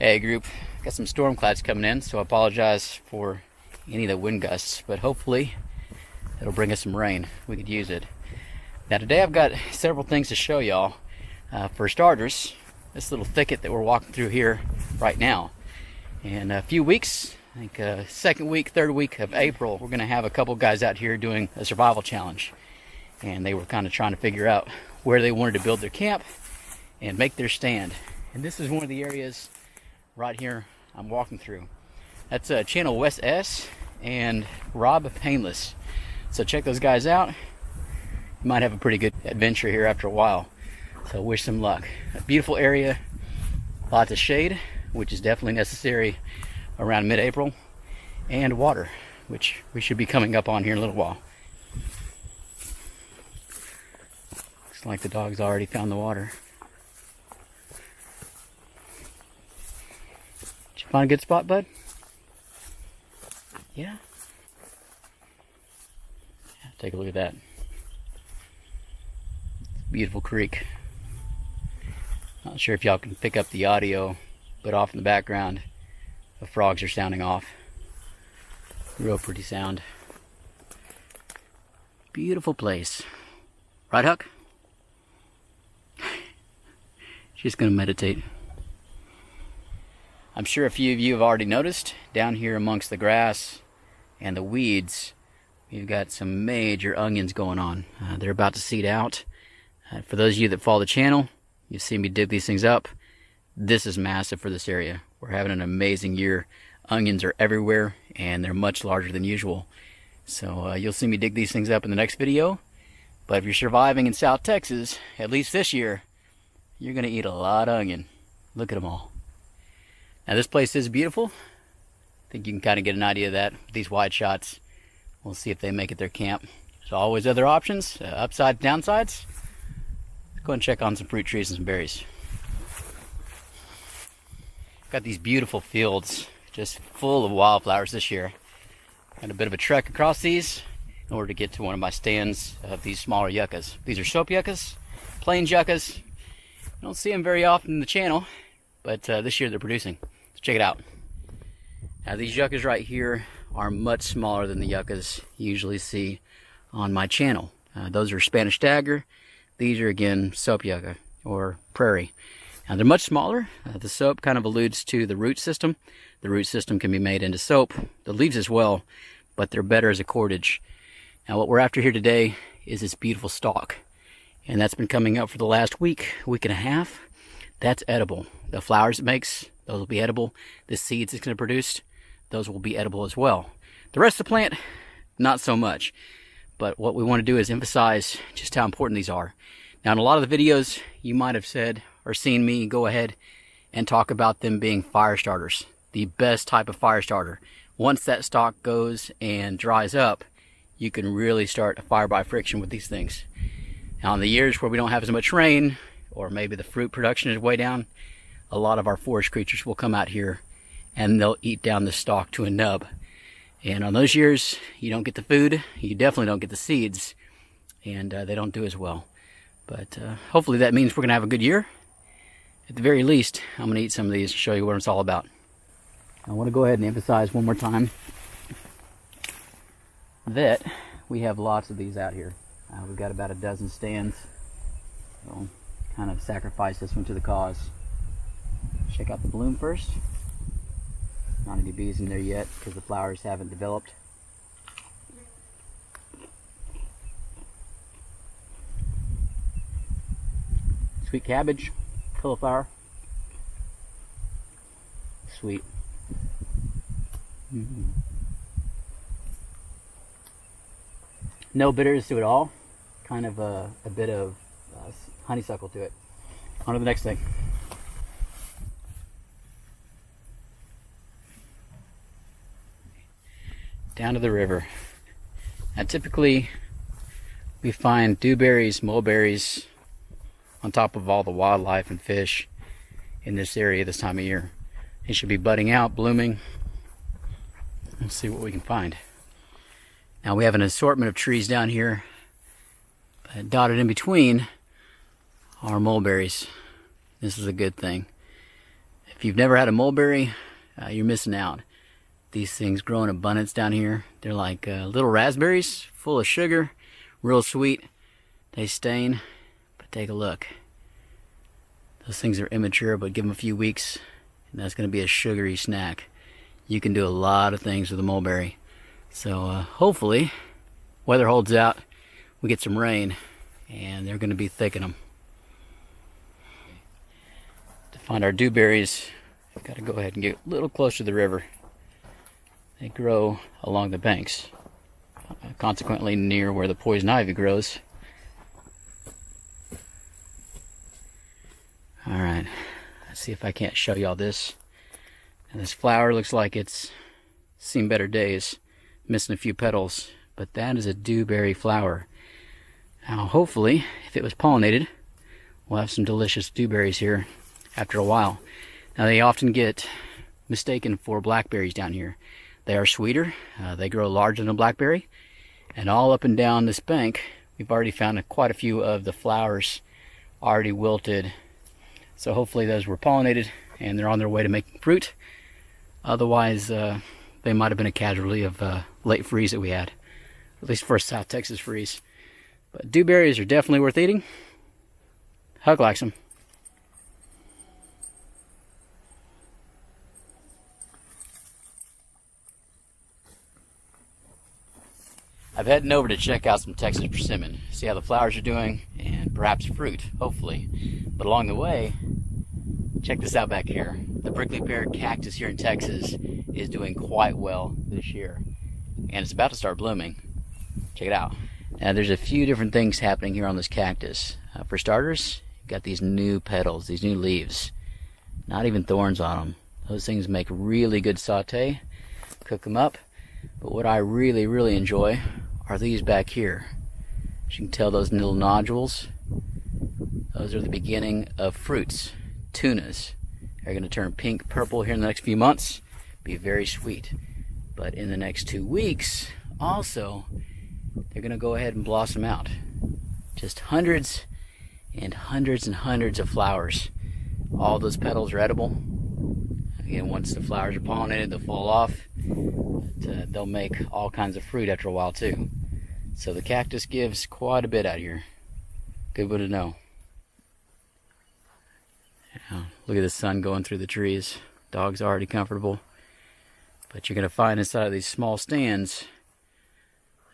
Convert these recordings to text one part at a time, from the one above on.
Hey group, got some storm clouds coming in, so I apologize for any of the wind gusts, but hopefully it'll bring us some rain. We could use it. Now today I've got several things to show y'all. For starters, this little thicket that we're walking through here right now. In a few weeks, I think second week, third week of April, we're going to have a couple guys out here doing a survival challenge. And they were kind of trying to figure out where they wanted to build their camp and make their stand. And this is one of the areas right here I'm walking through. That's Channel West S and Rob Painless. So check those guys out. You might have a pretty good adventure here after a while. So wish them luck. A beautiful area, lots of shade, which is definitely necessary around mid-April, and water, which we should be coming up on here in a little while. Looks like the dog's already found the water. Did you find a good spot, bud? Yeah? Take a look at that. Beautiful creek. Not sure if y'all can pick up the audio, but off in the background, the frogs are sounding off. Real pretty sound. Beautiful place. Right, Huck? She's gonna meditate. I'm sure a few of you have already noticed, down here amongst the grass and the weeds, we've got some major onions going on. They're about to seed out. For those of you that follow the channel, you've seen me dig these things up. This is massive for this area. We're having an amazing year. Onions are everywhere, and they're much larger than usual. So you'll see me dig these things up in the next video. But if you're surviving in South Texas, at least this year, you're going to eat a lot of onion. Look at them all. Now this place is beautiful. I think you can kind of get an idea of that with these wide shots. We'll see if they make it their camp. There's always other options, upsides, downsides. Let's go and check on some fruit trees and some berries. Got these beautiful fields just full of wildflowers this year. Got a bit of a trek across these in order to get to one of my stands of these smaller yuccas. These are soap yuccas, plains yuccas. I don't see them very often in the channel, but this year they're producing. So check it out. Now these yuccas right here are much smaller than the yuccas you usually see on my channel. Those are Spanish dagger. These are again soap yucca or prairie. Now they're much smaller. The soap kind of alludes to the root system. The root system can be made into soap. The leaves as well, but they're better as a cordage. Now what we're after here today is this beautiful stalk. And that's been coming up for the last week and a half. That's edible. The flowers it makes, those will be edible. The seeds it's going to produce, those will be edible as well. The rest of the plant, not so much. But what we want to do is emphasize just how important these are. Now in a lot of the videos, you might have said or seen me go ahead and talk about them being fire starters. The best type of fire starter. Once that stalk goes and dries up, you can really start a fire by friction with these things. Now in the years where we don't have as much rain, or maybe the fruit production is way down, a lot of our forest creatures will come out here and they'll eat down the stalk to a nub. And on those years, you don't get the food, you definitely don't get the seeds, and they don't do as well. But hopefully that means we're going to have a good year. At the very least, I'm going to eat some of these to show you what it's all about. I want to go ahead and emphasize one more time that we have lots of these out here. We've got about a dozen stands. So kind of sacrifice this one to the cause. Check out the bloom first. Not any bees in there yet because the flowers haven't developed. Sweet cabbage, cauliflower. Sweet. No bitters to it all. Kind of a bit of honeysuckle to it. On to the next thing. Down to the river. Now typically we find dewberries, mulberries on top of all the wildlife and fish in this area this time of year. It should be budding out, blooming. Let's see what we can find. Now we have an assortment of trees down here, but dotted in between are mulberries. This is a good thing. If you've never had a mulberry, you're missing out. These things grow in abundance down here. They're like little raspberries, full of sugar, real sweet. They stain, but take a look. Those things are immature, but give them a few weeks, and that's going to be a sugary snack. You can do a lot of things with a mulberry. So hopefully, weather holds out, we get some rain, and they're going to be thick in them. To find our dewberries, we've got to go ahead and get a little closer to the river. They grow along the banks, consequently near where the poison ivy grows. Alright, let's see if I can't show y'all this. And this flower looks like it's seen better days, missing a few petals, but that is a dewberry flower. Now hopefully, if it was pollinated, we'll have some delicious dewberries here after a while. Now they often get mistaken for blackberries down here. They are sweeter, they grow larger than a blackberry, and all up and down this bank, we've already found quite a few of the flowers already wilted. So hopefully those were pollinated and they're on their way to making fruit. Otherwise, they might have been a casualty of late freeze that we had, at least for a South Texas freeze. But dewberries are definitely worth eating. Huck likes them. I'm heading over to check out some Texas persimmon, see how the flowers are doing, and perhaps fruit, hopefully. But along the way, check this out back here. The prickly pear cactus here in Texas is doing quite well this year, and it's about to start blooming. Check it out. Now there's a few different things happening here on this cactus. For starters, you've got these new petals, these new leaves. Not even thorns on them. Those things make really good saute. Cook them up. But what I really enjoy are these back here. As you can tell, those little nodules, those are the beginning of fruits. Tunas are going to turn pink purple here in the next few months. Be very sweet. But in the next 2 weeks, also, they're going to go ahead and blossom out. Just hundreds and hundreds of flowers. All those petals are edible. Again, once the flowers are pollinated, they'll fall off. But, they'll make all kinds of fruit after a while too. So the cactus gives quite a bit out here. Good one to know. Now, look at the sun going through the trees. Dog's already comfortable. But you're going to find inside of these small stands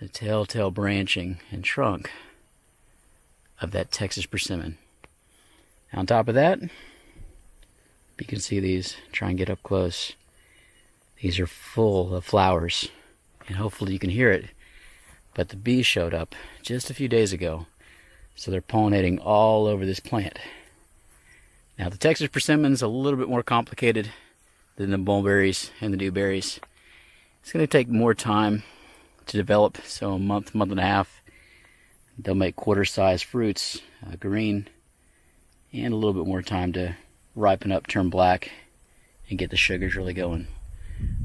the telltale branching and trunk of that Texas persimmon. On top of that, you can see these. Try and get up close. These are full of flowers, and hopefully you can hear it. But the bees showed up just a few days ago, so they're pollinating all over this plant. Now the Texas persimmon's a little bit more complicated than the mulberries and the dewberries. It's going to take more time to develop, so a month and a half. They'll make quarter-sized fruits, green, and a little bit more time to ripen up, turn black, and get the sugars really going.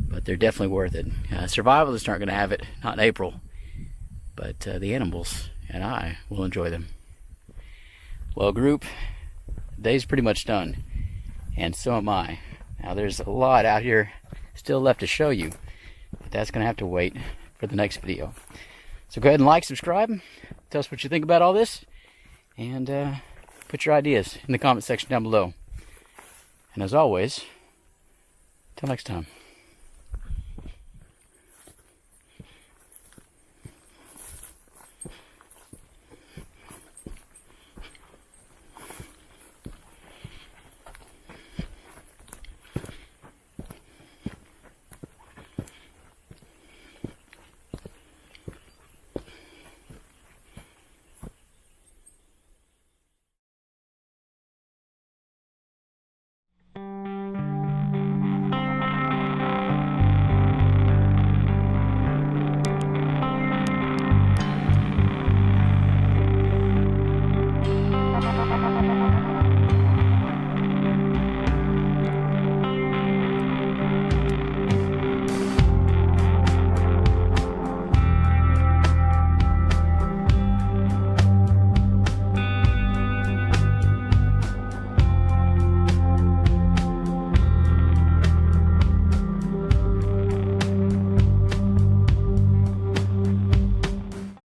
But they're definitely worth it. Survivalists aren't going to have it, not in April, but the animals and I will enjoy them. Well, group, the day's pretty much done, and so am I. Now there's a lot out here still left to show you, but that's going to have to wait for the next video. So go ahead and like, subscribe, tell us what you think about all this, and put your ideas in the comment section down below. And as always, till next time.